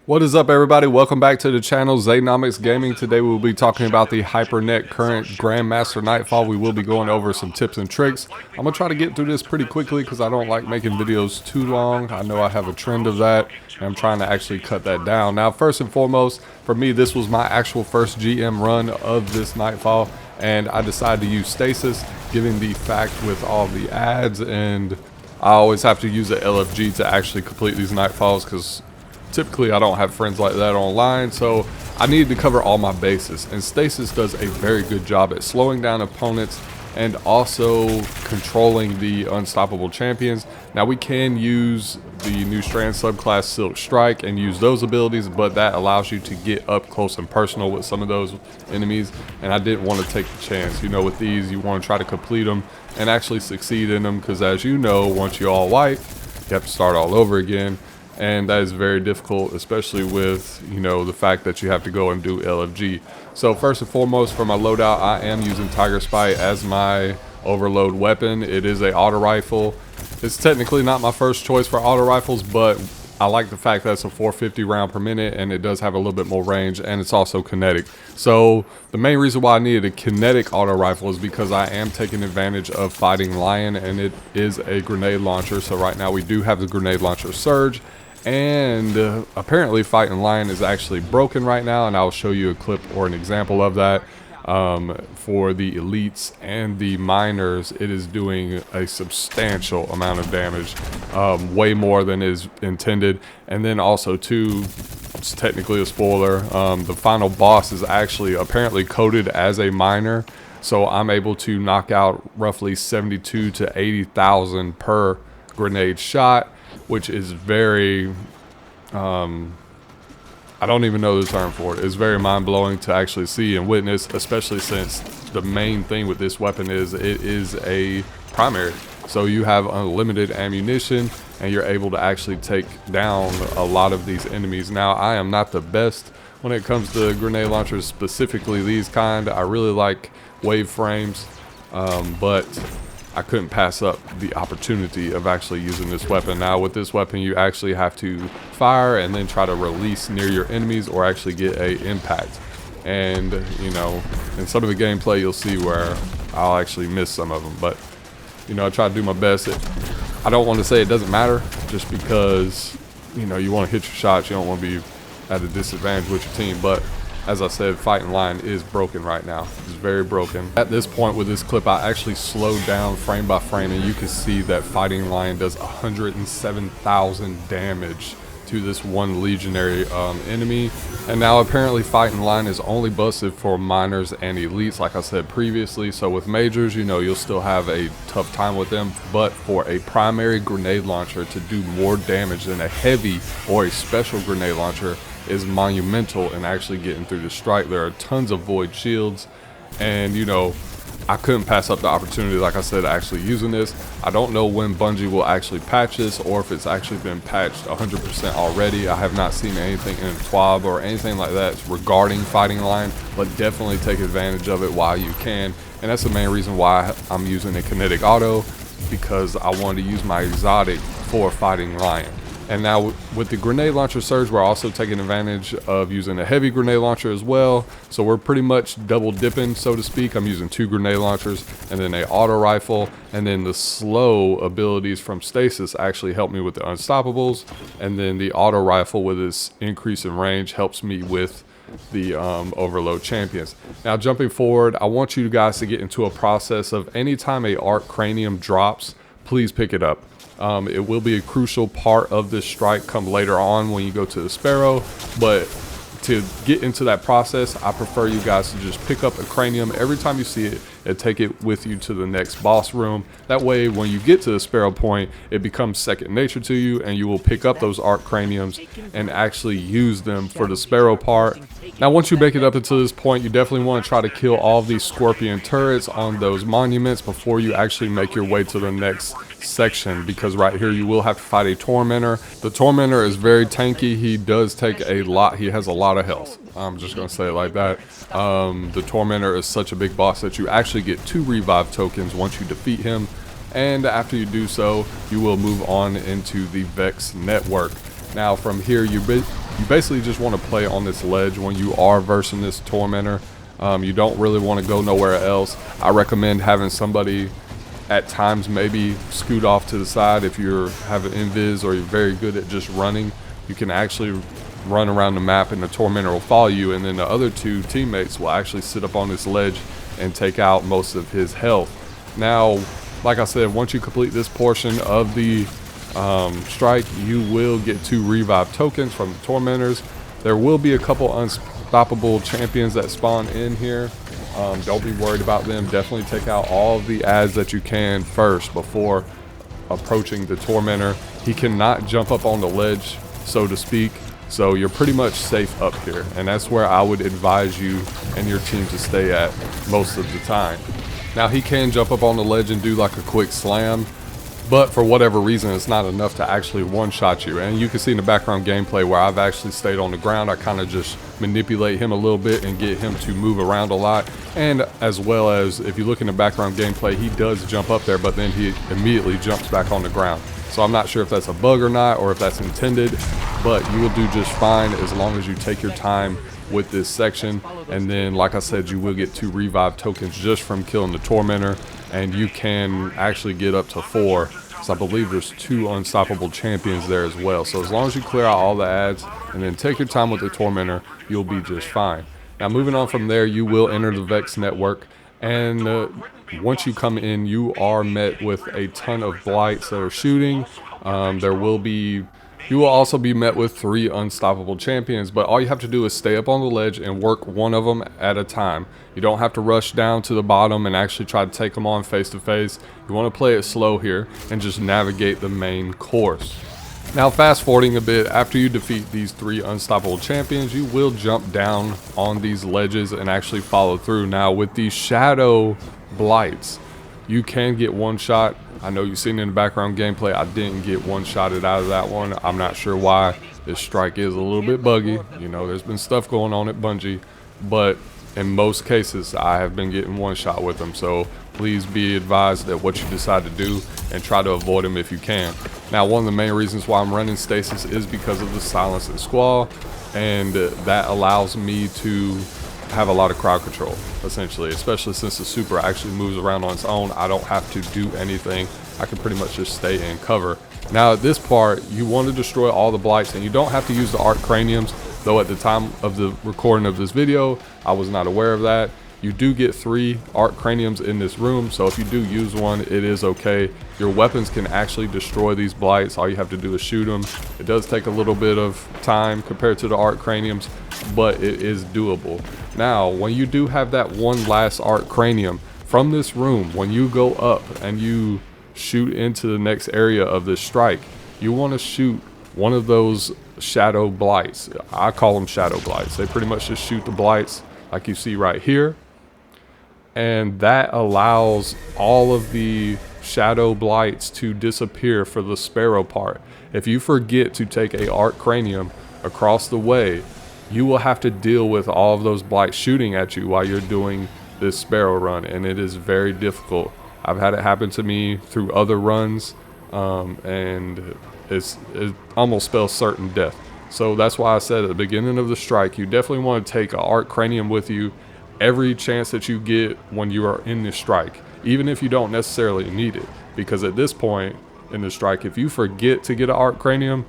What is up, everybody? Welcome back to the channel, Zaynomics Gaming. Today we will be talking about the Hypernet Current Grandmaster Nightfall. We will be going over some tips and tricks. I'm going to try to get through this pretty quickly because I don't like making videos too long. I know I have a trend of that, and I'm trying to actually cut that down. Now, first and foremost, for me, this was my actual first GM run of this Nightfall, and I decided to use Stasis, given the fact with all the ads, and I always have to use the LFG to actually complete these Nightfalls because typically I don't have friends like that online, so I needed to cover all my bases, and Stasis does a very good job at slowing down opponents and also controlling the unstoppable champions. Now, we can use the new strand subclass Silk Strike and use those abilities, but that allows you to get up close and personal with some of those enemies, and I didn't want to take the chance. You know, with these you want to try to complete them and actually succeed in them, because as you know, once you're all white, you have to start all over again. And that is very difficult, especially with, you know, the fact that you have to go and do LFG. So first and foremost, for my loadout, I am using Tiger Spite as my overload weapon. It is a auto rifle. It's technically not my first choice for auto rifles, but I like the fact that it's a 450 round per minute, and it does have a little bit more range, and it's also kinetic. So the main reason why I needed a kinetic auto rifle is because I am taking advantage of Fighting Lion, and it is a grenade launcher. So right now we do have the grenade launcher Surge, and apparently Fighting Lion is actually broken right now, and I'll show you a clip or an example of that. For the elites and the miners, it is doing a substantial amount of damage, way more than is intended. And then also too, it's technically a spoiler, the final boss is actually apparently coded as a miner, so I'm able to knock out roughly 72 to 80,000 per grenade shot, which is very, I don't even know the term for it. It's very mind-blowing to actually see and witness, especially since the main thing with this weapon is it is a primary. So you have unlimited ammunition, and you're able to actually take down a lot of these enemies. Now, I am not the best when it comes to grenade launchers, specifically these kind. I really like wave frames, but I couldn't pass up the opportunity of actually using this weapon. Now, with this weapon, you actually have to fire and then try to release near your enemies or actually get a impact. And, you know, in some of the gameplay, you'll see where I'll actually miss some of them. But, you know, I try to do my best. I don't want to say it doesn't matter, just because, you know, you want to hit your shots. You don't want to be at a disadvantage with your team. But as I said, Fighting Lion is broken right now. It's very broken. At this point with this clip, I actually slowed down frame by frame, and you can see that Fighting Lion does 107,000 damage to this one legionary enemy. And now apparently Fighting Lion is only busted for miners and elites, like I said previously. So with majors, you know, you'll still have a tough time with them, but for a primary grenade launcher to do more damage than a heavy or a special grenade launcher is monumental in actually getting through the strike. There are tons of void shields, and you know, I couldn't pass up the opportunity, like I said, actually using this. I don't know when Bungie will actually patch this, or if it's actually been patched 100% already. I have not seen anything in TWAB or anything like that regarding Fighting Lion, but definitely take advantage of it while you can. And that's the main reason why I'm using a kinetic auto, because I wanted to use my exotic for Fighting Lion. And now with the grenade launcher Surge, we're also taking advantage of using a heavy grenade launcher as well. So we're pretty much double dipping, so to speak. I'm using 2 grenade launchers and then a auto rifle, and then the slow abilities from Stasis actually help me with the unstoppables, and then the auto rifle with its increase in range helps me with the overload champions. Now, jumping forward, I want you guys to get into a process of anytime a arc cranium drops, please pick it up. It will be a crucial part of this strike come later on when you go to the sparrow, but to get into that process, I prefer you guys to just pick up a cranium every time you see it and take it with you to the next boss room. That way, when you get to the sparrow point, it becomes second nature to you, and you will pick up those arc craniums and actually use them for the sparrow part. Now, once you make it up until this point, you definitely want to try to kill all of these scorpion turrets on those monuments before you actually make your way to the next section, because right here you will have to fight a Tormentor. The Tormentor is very tanky. He does take a lot. He has a lot of health. I'm just going to say it like that. The Tormentor is such a big boss that you actually get 2 revive tokens once you defeat him. And after you do so, you will move on into the Vex Network. Now from here, you you basically just want to play on this ledge when you are versing this Tormentor. You don't really want to go nowhere else. I recommend having somebody at times maybe scoot off to the side. If you have an invis or you're very good at just running, you can actually run around the map and the Tormentor will follow you, and then the other two teammates will actually sit up on this ledge and take out most of his health. Now, like I said, once you complete this portion of the strike, you will get 2 revive tokens from the Tormentors. There will be a couple unstoppable champions that spawn in here. Don't be worried about them. Definitely take out all of the ads that you can first before approaching the Tormentor. He cannot jump up on the ledge, so to speak, so you're pretty much safe up here, and that's where I would advise you and your team to stay at most of the time. Now, he can jump up on the ledge and do like a quick slam, but for whatever reason it's not enough to actually one-shot you. And you can see in the background gameplay where I've actually stayed on the ground, I kind of just manipulate him a little bit and get him to move around a lot. And as well as, if you look in the background gameplay, he does jump up there, but then he immediately jumps back on the ground. So I'm not sure if that's a bug or not, or if that's intended, but you will do just fine as long as you take your time with this section. And then, like I said, you will get 2 revive tokens just from killing the Tormentor, and you can actually get up to 4. So I believe there's 2 unstoppable champions there as well. So as long as you clear out all the ads and then take your time with the Tormentor, you'll be just fine. Now, moving on from there, you will enter the Vex Network, and once you come in, you are met with a ton of blights that are shooting. You will also be met with 3 unstoppable champions, but all you have to do is stay up on the ledge and work one of them at a time. You don't have to rush down to the bottom and actually try to take them on face to face. You want to play it slow here and just navigate the main course. Now, fast forwarding a bit, after you defeat these 3 unstoppable champions, you will jump down on these ledges and actually follow through. Now, with these shadow blights, you can get one shot. I know you've seen in the background gameplay, I didn't get one-shotted out of that one. I'm not sure why. This strike is a little bit buggy. You know, there's been stuff going on at Bungie, but in most cases, I have been getting one shot with them. So please be advised that what you decide to do, and try to avoid them if you can. Now, one of the main reasons why I'm running stasis is because of the silence and squall, and that allows me to have a lot of crowd control, essentially, especially since the super actually moves around on its own. I don't have to do anything. I can pretty much just stay in cover. Now, at this part, you want to destroy all the blights, and you don't have to use the arc craniums, though at the time of the recording of this video, I was not aware of that. You do get 3 arc craniums in this room, so if you do use one, it is okay. Your weapons can actually destroy these blights. All you have to do is shoot them. It does take a little bit of time compared to the arc craniums, but it is doable. Now, when you do have that one last arc cranium from this room, when you go up and you shoot into the next area of this strike, you want to shoot one of those shadow blights. I call them shadow blights. They pretty much just shoot the blights like you see right here, and that allows all of the shadow blights to disappear for the sparrow part. If you forget to take a arc cranium across the way, you will have to deal with all of those blights shooting at you while you're doing this sparrow run, and it is very difficult. I've had it happen to me through other runs, and it almost spells certain death. So that's why I said at the beginning of the strike, you definitely want to take an arc cranium with you every chance that you get when you are in this strike, even if you don't necessarily need it, because at this point in the strike, if you forget to get an arc cranium,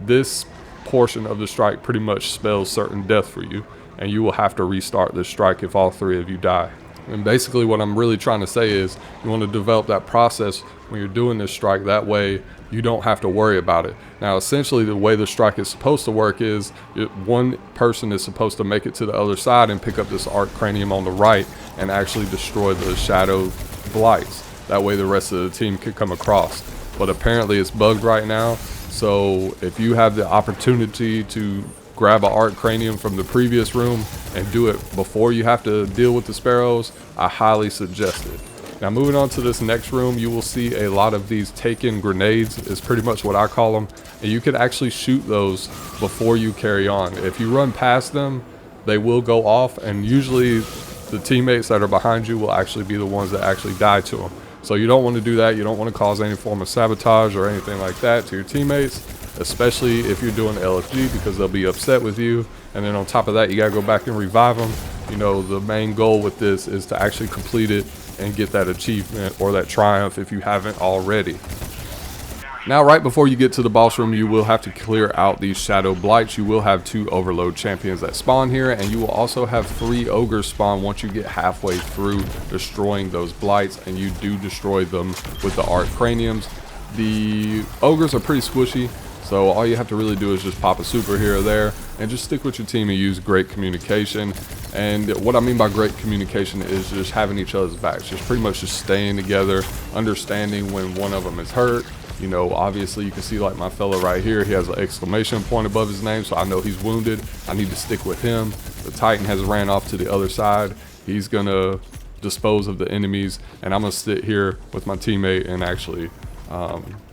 this portion of the strike pretty much spells certain death for you, and you will have to restart the strike if all 3 of you die. And basically what I'm really trying to say is, you want to develop that process when you're doing this strike. That way you don't have to worry about it. Now, essentially the way the strike is supposed to work is one person is supposed to make it to the other side and pick up this arc cranium on the right and actually destroy the shadow blights. That way the rest of the team can come across. But apparently it's bugged right now. So if you have the opportunity to grab an arc cranium from the previous room and do it before you have to deal with the sparrows, I highly suggest it. Now, moving on to this next room, you will see a lot of these take-in grenades, is pretty much what I call them, and you can actually shoot those before you carry on. If you run past them, they will go off, and usually the teammates that are behind you will actually be the ones that actually die to them. So you don't want to do that. You don't want to cause any form of sabotage or anything like that to your teammates, especially if you're doing LFG, because they'll be upset with you. And then on top of that, you gotta go back and revive them. You know, the main goal with this is to actually complete it and get that achievement or that triumph if you haven't already. Now, right before you get to the boss room, you will have to clear out these shadow blights. You will have 2 overload champions that spawn here, and you will also have 3 ogres spawn once you get halfway through destroying those blights, and you do destroy them with the arc craniums. The ogres are pretty squishy, so all you have to really do is just pop a super here or there and just stick with your team and use great communication. And what I mean by great communication is just having each other's backs, just pretty much just staying together, understanding when one of them is hurt. You know, obviously you can see like my fella right here, he has an exclamation point above his name, so I know he's wounded. I need to stick with him. The Titan has ran off to the other side. He's gonna dispose of the enemies, and I'm gonna sit here with my teammate and actually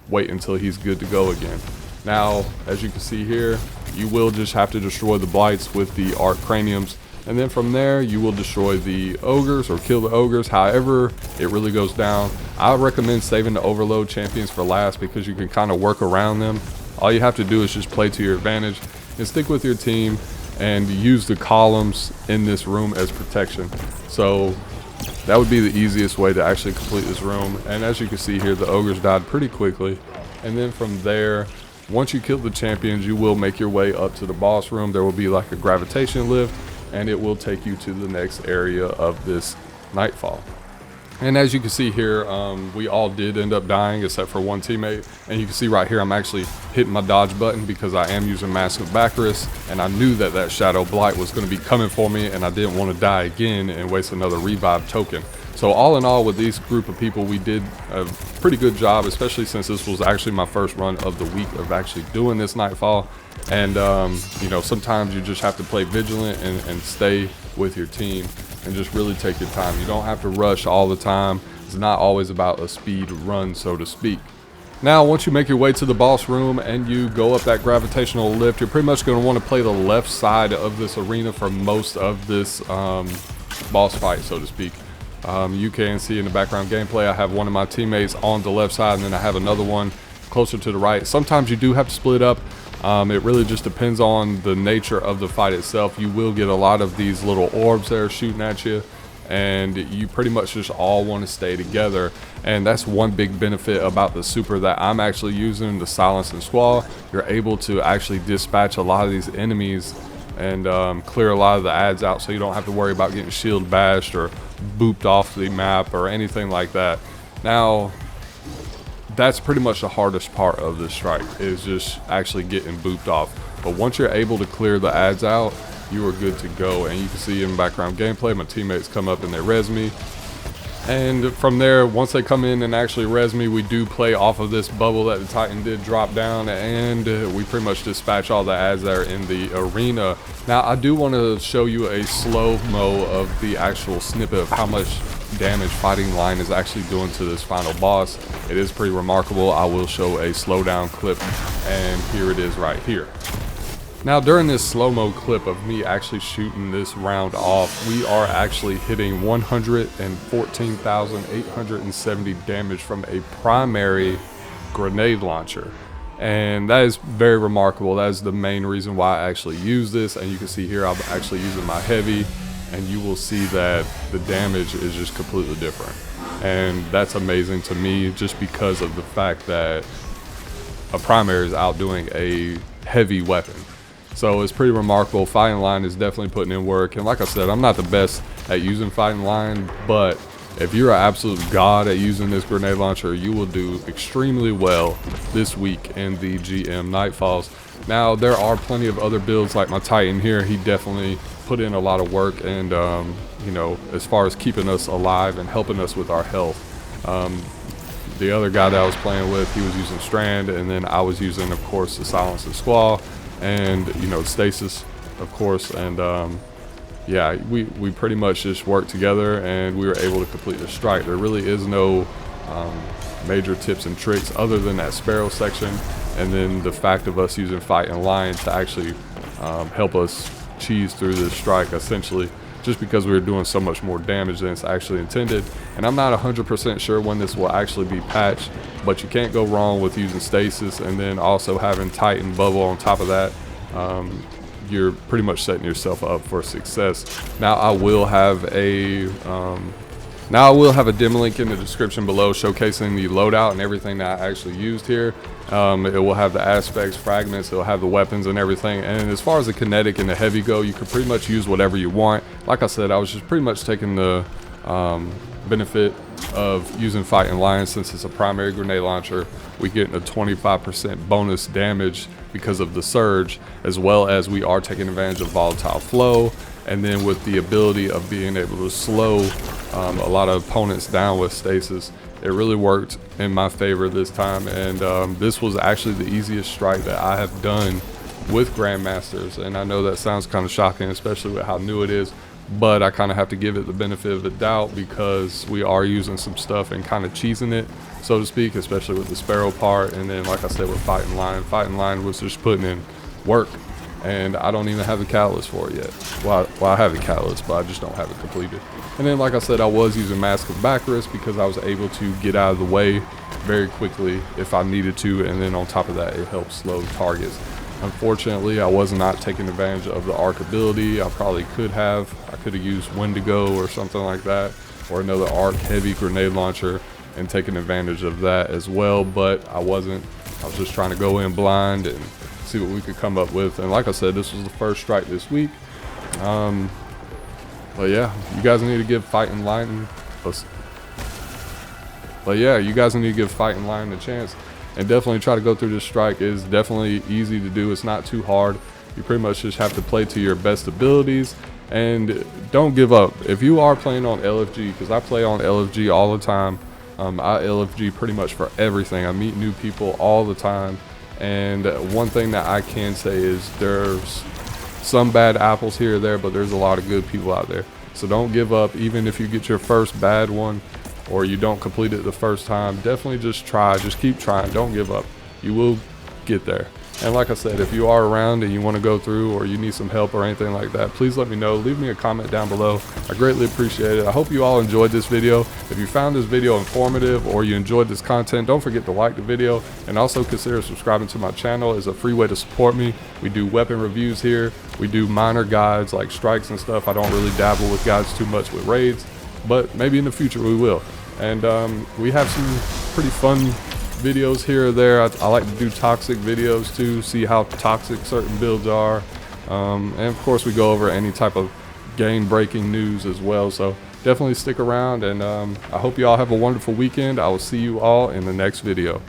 wait until he's good to go again. Now, as you can see here, you will just have to destroy the blights with the arc craniums, and then from there you will destroy the ogres or kill the ogres, however it really goes down. I recommend saving the overload champions for last because you can kind of work around them. All you have to do is just play to your advantage and stick with your team and use the columns in this room as protection. So that would be the easiest way to actually complete this room. And as you can see here, the ogres died pretty quickly. And then from there, once you kill the champions, you will make your way up to the boss room. There will be like a gravitation lift, and it will take you to the next area of this nightfall. And as you can see here, we all did end up dying except for one teammate. And you can see right here, I'm actually hitting my dodge button because I am using Mask of Baccaris, and I knew that that Shadow Blight was going to be coming for me, and I didn't want to die again and waste another revive token. So all in all, with these group of people, we did a pretty good job, especially since this was actually my first run of the week of actually doing this nightfall. And you know, sometimes you just have to play vigilant and stay with your team and just really take your time. You don't have to rush all the time. It's not always about a speed run, so to speak. Now, once you make your way to the boss room and you go up that gravitational lift, you're pretty much going to want to play the left side of this arena for most of this boss fight, so to speak. You can see in the background gameplay, I have one of my teammates on the left side, and then I have another one closer to the right. Sometimes you do have to split up. It really just depends on the nature of the fight itself. You will get a lot of these little orbs that are shooting at you, and you pretty much just all want to stay together. And that's one big benefit about the super that I'm actually using, the Silence and Squall. You're able to actually dispatch a lot of these enemies and clear a lot of the ads out, so you don't have to worry about getting shield bashed or booped off the map or anything like that. Now, that's pretty much the hardest part of this strike, is just actually getting booped off. But once you're able to clear the ads out, you are good to go. And you can see in background gameplay, my teammates come up and they res me. And from there, once they come in and actually res me, we do play off of this bubble that the Titan did drop down, and we pretty much dispatch all the ads that are in the arena. Now, I do want to show you a slow-mo of the actual snippet of how much damage Fighting Line is actually doing to this final boss. It is pretty remarkable. I will show a slowdown clip, and here it is right here. Now, during this slow-mo clip of me actually shooting this round off, we are actually hitting 114,870 damage from a primary grenade launcher. And that is very remarkable. That is the main reason why I actually use this. And you can see here, I'm actually using my heavy, and you will see that the damage is just completely different. And that's amazing to me, just because of the fact that a primary is outdoing a heavy weapon. So it's pretty remarkable. Fighting Line is definitely putting in work. And like I said, I'm not the best at using Fighting Line, but if you're an absolute god at using this grenade launcher, you will do extremely well this week in the GM Nightfalls. Now, there are plenty of other builds like my Titan here. He definitely put in a lot of work, and you know, as far as keeping us alive and helping us with our health. The other guy that I was playing with, he was using Strand, and then I was using, of course, the Silence and Squall, and you know, Stasis, of course. And yeah, we pretty much just worked together, and we were able to complete the strike. There really is no major tips and tricks other than that sparrow section, and then the fact of us using Fighting Line to actually help us cheese through this strike, essentially just because we were doing so much more damage than it's actually intended. And I'm not 100% sure when this will actually be patched, but you can't go wrong with using stasis and then also having Titan bubble on top of that. You're pretty much setting yourself up for success. Now I will have a dim link in the description below showcasing the loadout and everything that I actually used here. It will have the aspects, fragments, it'll have the weapons and everything. And as far as the kinetic and the heavy go, you can pretty much use whatever you want. Like I said, I was just pretty much taking the benefit of using Fighting Lion. Since it's a primary grenade launcher, we get a 25% bonus damage because of the surge, as well as we are taking advantage of volatile flow, and then with the ability of being able to slow a lot of opponents down with stasis. It really worked in my favor this time, and this was actually the easiest strike that I have done with Grandmasters. And I know that sounds kind of shocking, especially with how new it is, but I kind of have to give it the benefit of the doubt because we are using some stuff and kind of cheesing it, so to speak, especially with the sparrow part. And then, like I said, with Fighting Lion was just putting in work, and I don't even have the catalyst for it yet. Well, I have the catalyst, but I just don't have it completed. And then, like I said, I was using Mask of Baccharis because I was able to get out of the way very quickly if I needed to, and then on top of that, it helps slow targets. Unfortunately, I was not taking advantage of the arc ability. I probably could have. I could have used Wendigo or something like that, or another arc heavy grenade launcher, and taken advantage of that as well, but I wasn't. I was just trying to go in blind and see what we could come up with. And like I said, this was the first strike this week. But yeah, you guys need to give Fighting Lion a chance, and definitely try to go through this strike. It's definitely easy to do. It's not too hard. You pretty much just have to play to your best abilities, and don't give up. If you are playing on LFG, because I play on LFG all the time, I LFG pretty much for everything. I meet new people all the time, and one thing that I can say is there's some bad apples here or there, but there's a lot of good people out there. So don't give up. Even if you get your first bad one or you don't complete it the first time, definitely just try. Just keep trying. Don't give up. You will get there. And like I said, if you are around and you want to go through, or you need some help or anything like that, please let me know. Leave me a comment down below. I greatly appreciate it. I hope you all enjoyed this video. If you found this video informative or you enjoyed this content, don't forget to like the video, and also consider subscribing to my channel. It's a free way to support me. We do weapon reviews here. We do minor guides like strikes and stuff. I don't really dabble with guides too much with raids, but maybe in the future we will. And we have some pretty fun videos here or there. I like to do toxic videos too, see how toxic certain builds are, and of course we go over any type of game breaking news as well. So definitely stick around, and I hope you all have a wonderful weekend. I will see you all in the next video.